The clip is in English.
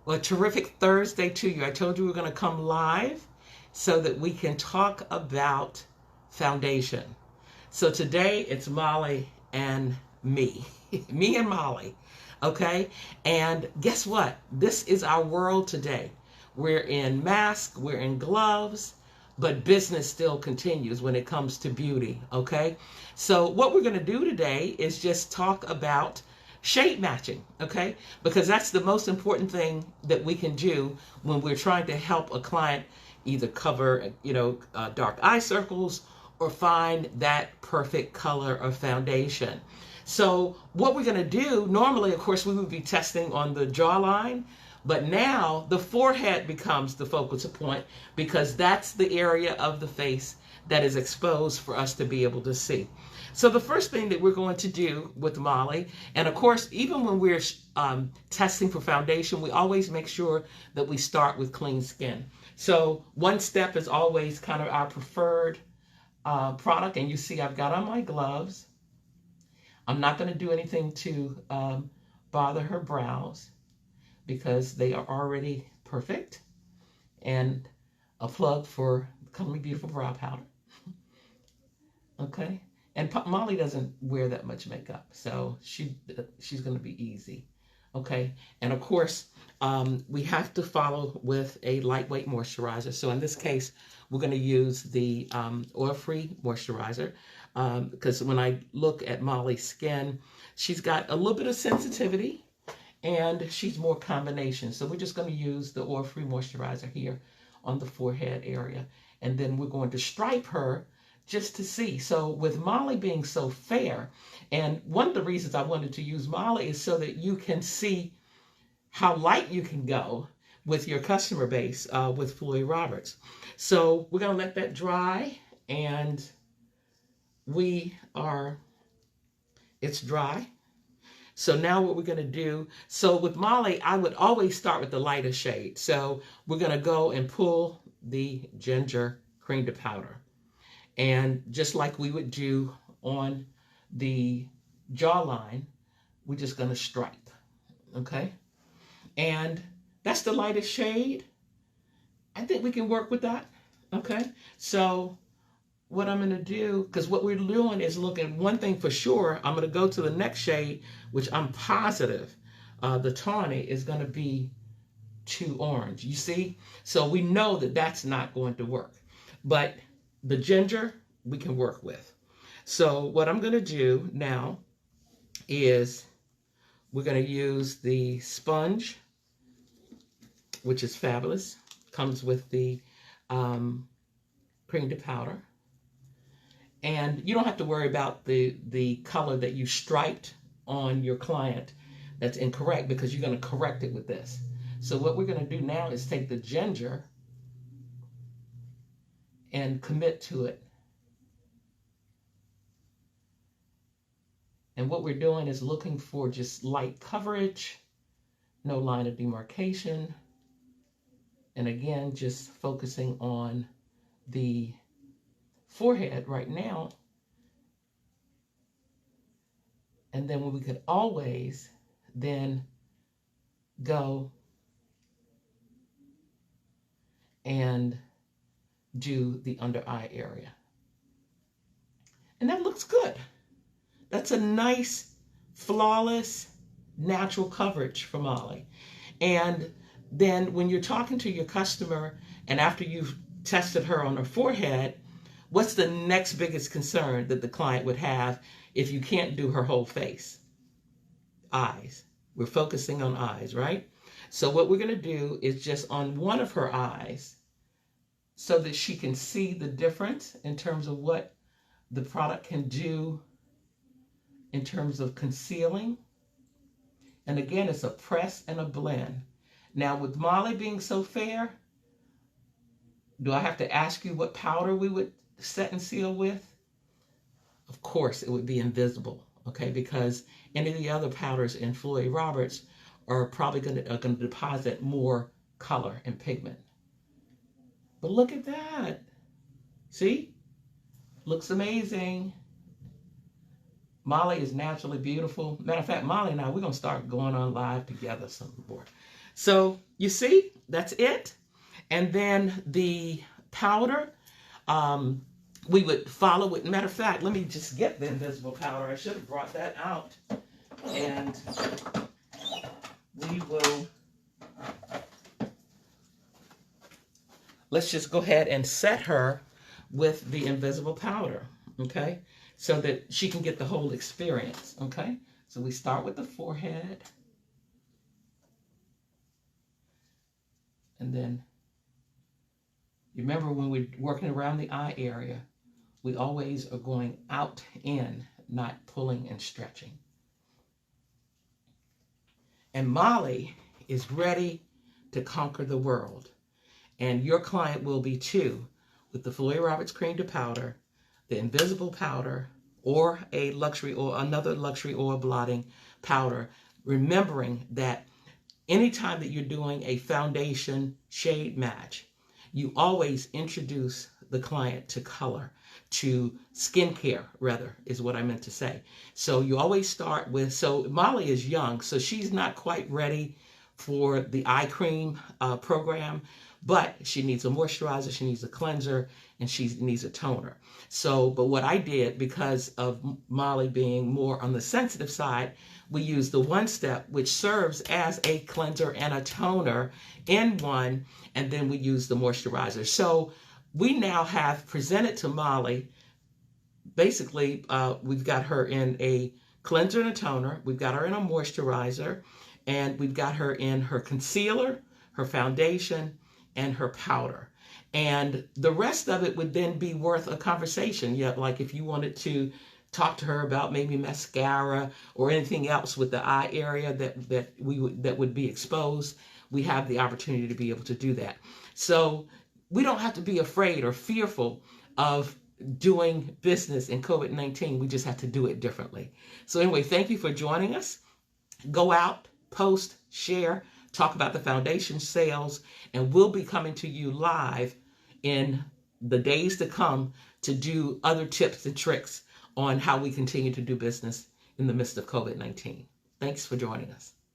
A terrific Thursday to you. I told you we are going to come live so that we can talk about foundation. So today it's Molly and me. Me and Molly. Okay? And guess what? This is our world today. We're in masks, we're in gloves, but business still continues when it comes to beauty. Okay? So what we're going to do today is just talk about shade matching, okay? Because that's the most important thing that we can do when we're trying to help a client either cover, dark eye circles or find that perfect color or foundation. So what we're going to do, normally, of course, we would be testing on the jawline, but now the forehead becomes the focal point because that's the area of the face that is exposed for us to be able to see. So the first thing that we're going to do with Molly, and of course, even when we're testing for foundation, we always make sure that we start with clean skin. So one step is always kind of our preferred product. And you see I've got on my gloves. I'm not going to do anything to bother her brows because they are already perfect. And a plug for Comely Beautiful Brow Powder. Okay. And Molly doesn't wear that much makeup, so she's going to be easy. Okay. And of course, we have to follow with a lightweight moisturizer. So in this case, we're going to use the oil-free moisturizer because when I look at Molly's skin, she's got a little bit of sensitivity and she's more combination. So we're just going to use the oil-free moisturizer here on the forehead area. And then we're going to stripe her just to see. So with Molly being so fair, and one of the reasons I wanted to use Molly is so that you can see how light you can go with your customer base with Flori Roberts. So we're going to let that dry, and it's dry. So now what we're going to do, so with Molly, I would always start with the lighter shade. So we're going to go and pull the ginger cream to powder. And just like we would do on the jawline, we're just going to stripe, okay? And that's the lightest shade. I think we can work with that, okay? So what I'm going to do, because what we're doing is looking, one thing for sure, I'm going to go to the next shade, which I'm positive the tawny is going to be too orange, you see? So we know that that's not going to work. But the ginger, we can work with. So what I'm going to do now is we're going to use the sponge, which is fabulous. Comes with the cream to powder. And you don't have to worry about the color that you striped on your client that's incorrect because you're going to correct it with this. So what we're going to do now is take the ginger and commit to it. And what we're doing is looking for just light coverage, no line of demarcation. And again, just focusing on the forehead right now. And then we could always then go and do the under eye area. And that looks good. That's a nice, flawless, natural coverage for Molly. And then when you're talking to your customer and after you've tested her on her forehead, what's the next biggest concern that the client would have if you can't do her whole face? Eyes. We're focusing on eyes, right? So what we're going to do is just on one of her eyes so that she can see the difference in terms of what the product can do in terms of concealing. And again, it's a press and a blend. Now with Molly being so fair, do I have to ask you what powder we would set and seal with? Of course, it would be invisible, okay? Because any of the other powders in Flori Roberts are probably going to deposit more color and pigment. But look at that. See? Looks amazing. Molly is naturally beautiful. Matter of fact, Molly and I, we're going to start going on live together some more. So you see, that's it. And then the powder, we would follow it. Matter of fact, let me just get the invisible powder. I should have brought that out. And we will, let's just go ahead and set her with the invisible powder, okay? So that she can get the whole experience, okay? So we start with the forehead. And then, you remember when we're working around the eye area, we always are going out in, not pulling and stretching. And Molly is ready to conquer the world. And your client will be too, with the Flori Roberts Cream to Powder, the invisible powder, or a luxury or another luxury oil blotting powder, remembering that anytime that you're doing a foundation shade match, you always introduce the client to color, to skincare, rather, is what I meant to say. So you always start with, so Molly is young, so she's not quite ready for the eye cream program, but she needs a moisturizer, she needs a cleanser, and she needs a toner. So, but what I did, because of Molly being more on the sensitive side, we used the one step, which serves as a cleanser and a toner in one, and then we use the moisturizer. So we now have presented to Molly, basically, we've got her in a cleanser and a toner, we've got her in a moisturizer, and we've got her in her concealer, her foundation, and her powder. And the rest of it would then be worth a conversation. Yeah, like if you wanted to talk to her about maybe mascara or anything else with the eye area that would be exposed, we have the opportunity to be able to do that. So we don't have to be afraid or fearful of doing business in COVID-19. We just have to do it differently. So anyway, thank you for joining us. Go out, post, share, talk about the foundation sales, and we'll be coming to you live in the days to come to do other tips and tricks on how we continue to do business in the midst of COVID-19. Thanks for joining us.